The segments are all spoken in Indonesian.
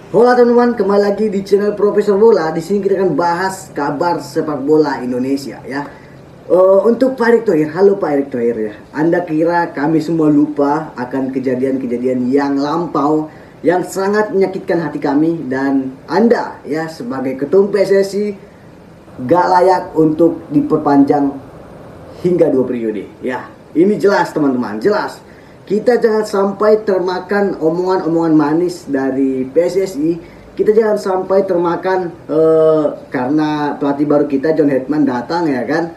Halo teman-teman, kembali lagi di channel Profesor Bola. Di sini kita akan bahas kabar sepak bola Indonesia ya. Untuk Pak Erick Thohir, halo Pak Erick Thohir ya. Anda kira kami semua lupa akan kejadian-kejadian yang lampau yang sangat menyakitkan hati kami, dan Anda ya sebagai ketum PSSI gak layak untuk diperpanjang hingga 2 periode ya. Ini jelas teman-teman, jelas. Kita jangan sampai termakan omongan-omongan manis dari PSSI. Kita jangan sampai termakan karena pelatih baru kita John Hetman datang ya kan.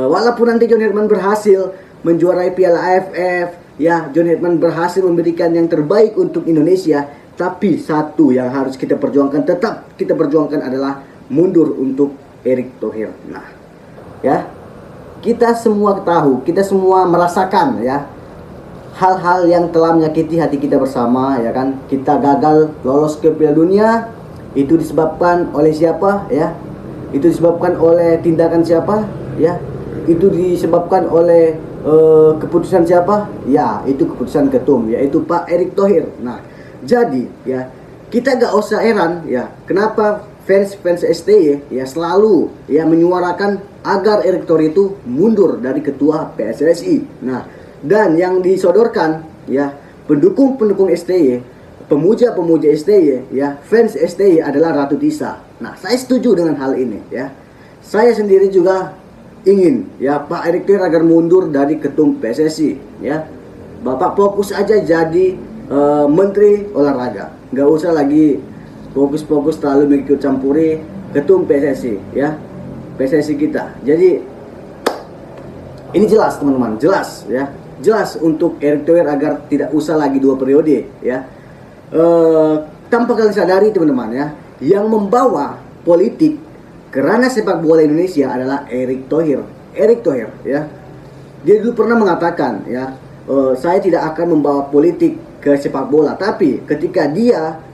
Walaupun nanti John Hetman berhasil menjuarai Piala AFF, ya John Hetman berhasil memberikan yang terbaik untuk Indonesia. Tapi satu yang harus kita perjuangkan, tetap kita perjuangkan adalah mundur untuk Erick Thohir. Nah, ya kita semua tahu, kita semua merasakan ya hal-hal yang telah menyakiti hati kita bersama ya kan. Kita gagal lolos ke Piala Dunia, itu disebabkan oleh siapa ya? Itu disebabkan oleh tindakan siapa ya? Itu disebabkan oleh keputusan siapa? Ya, itu keputusan ketum, yaitu Pak Erick Thohir. Nah, jadi ya kita gak usah heran ya kenapa fans STY ya selalu ya menyuarakan agar Erick Thohir itu mundur dari ketua PSSI. Nah, dan yang disodorkan ya pendukung STY, pemuja STY ya, fans STY adalah Ratu Tisa. Nah, saya setuju dengan hal ini ya. Saya sendiri juga ingin ya Pak Erick Thohir agar mundur dari ketum PSSI ya. Bapak fokus aja jadi menteri olahraga. Nggak usah lagi fokus terlalu mengikut campuri ketum PSSI ya. PSSI kita. Jadi ini jelas teman-teman, jelas ya. Jelas untuk Erick Thohir agar tidak usah lagi 2 periode ya. Tanpa kalian sadari teman-teman ya, yang membawa politik ke ranah sepak bola Indonesia adalah Erick Thohir. Erick Thohir ya, dia dulu pernah mengatakan ya, saya tidak akan membawa politik ke sepak bola. Tapi ketika dia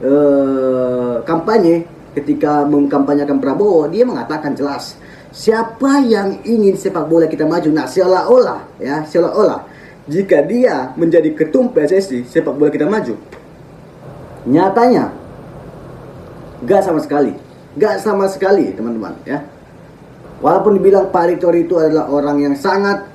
kampanye, ketika mengkampanyekan Prabowo, dia mengatakan jelas siapa yang ingin sepak bola kita maju. Nah, seolah-olah ya, seolah-olah jika dia menjadi ketum PSSI, sepak bola kita maju. Nyatanya gak sama sekali teman-teman ya. Walaupun dibilang Pak Erick Thohir itu adalah orang yang sangat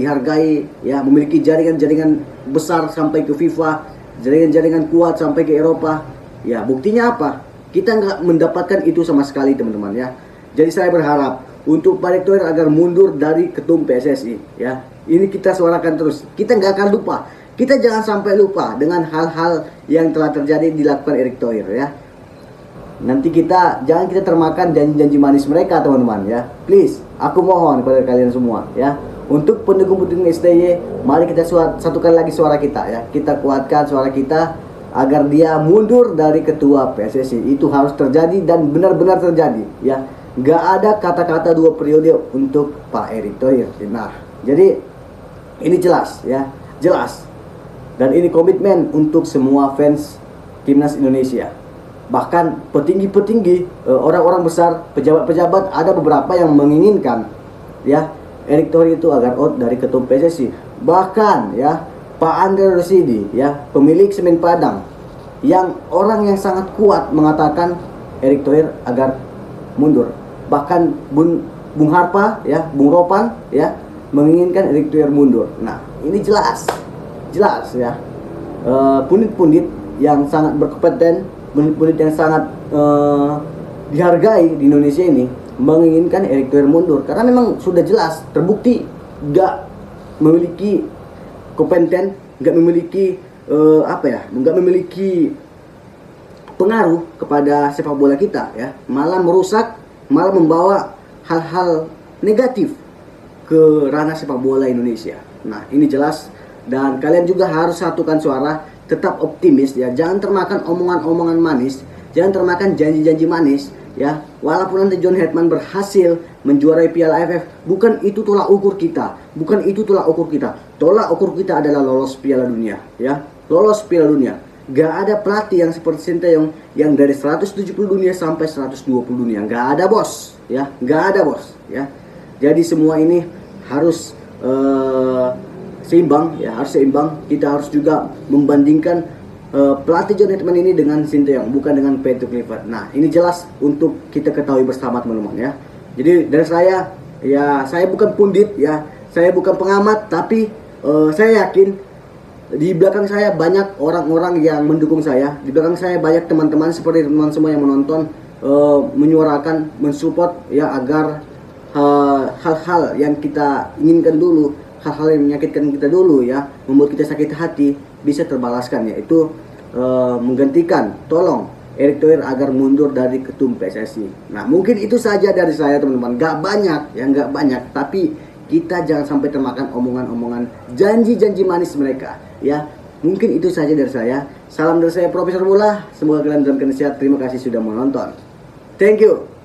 dihargai ya, memiliki jaringan-jaringan besar sampai ke FIFA, jaringan-jaringan kuat sampai ke Eropa. Ya, buktinya apa? Kita nggak mendapatkan itu sama sekali teman-teman ya. Jadi saya berharap untuk Pak Erick Thohir agar mundur dari ketum PSSI ya. Ini kita suarakan terus. Kita nggak akan lupa. Kita jangan sampai lupa dengan hal-hal yang telah terjadi dilakukan Erick Thohir ya. Nanti jangan kita termakan janji-janji manis mereka teman-teman ya. Please, aku mohon kepada kalian semua ya. Untuk pendukung-pendukung STY, mari kita satukan lagi suara kita ya. Kita kuatkan suara kita agar dia mundur dari ketua PSSI. Itu harus terjadi dan benar-benar terjadi ya. Gak ada kata-kata 2 periode untuk Pak Erick Thohir. Nah, jadi ini jelas ya, jelas. Dan ini komitmen untuk semua fans timnas Indonesia. Bahkan petinggi-petinggi, orang-orang besar, pejabat-pejabat, ada beberapa yang menginginkan ya Erick Thohir itu agar out dari ketum PSSI. Bahkan ya Pak Andre Rosidy ya, pemilik Semen Padang, yang orang yang sangat kuat mengatakan Erick Thohir agar mundur. Bahkan Bung Harpa ya, Bung Ropan ya menginginkan Erick Thohir mundur. Nah, ini jelas ya. Pundit-pundit yang sangat berkompeten, pundit-pundit yang sangat dihargai di Indonesia ini menginginkan Erick Thohir mundur karena memang sudah jelas terbukti gak memiliki kompeten, gak memiliki gak memiliki pengaruh kepada sepak bola kita ya, malah merusak, malah membawa hal-hal negatif ke ranah sepak bola Indonesia. Nah, ini jelas, dan kalian juga harus satukan suara, tetap optimis ya, jangan termakan omongan-omongan manis, jangan termakan janji-janji manis ya. Walaupun nanti John Hetman berhasil menjuarai Piala AFF, bukan itu tolak ukur kita, bukan itu tolak ukur kita. Tolak ukur kita adalah lolos Piala Dunia ya, lolos Piala Dunia. Gak ada pelatih yang seperti Sinteyong yang dari 170 dunia sampai 120 dunia. Gak ada bos ya, gak ada bos ya. Jadi semua ini harus seimbang ya, harus seimbang. Kita harus juga membandingkan pelatih John Herdman ini dengan Sinteyong, bukan dengan Patrick Kluivert. Nah, ini jelas untuk kita ketahui bersama teman-teman ya. Jadi dari saya, ya saya bukan pundit ya, saya bukan pengamat, tapi saya yakin di belakang saya banyak orang-orang yang mendukung saya. Di belakang saya banyak teman-teman seperti teman semua yang menonton, menyuarakan, mensupport ya agar hal-hal yang kita inginkan dulu, hal-hal yang menyakitkan kita dulu ya, membuat kita sakit hati bisa terbalaskan, yaitu menggantikan, tolong Erick Thohir agar mundur dari ketum PSSI. Nah, mungkin itu saja dari saya teman-teman. Gak banyak, ya gak banyak, tapi kita jangan sampai termakan omongan-omongan janji-janji manis mereka ya. Mungkin itu saja dari saya. Salam dari saya Profesor Bola. Semoga kalian dalam keadaan sehat. Terima kasih sudah menonton. Thank you.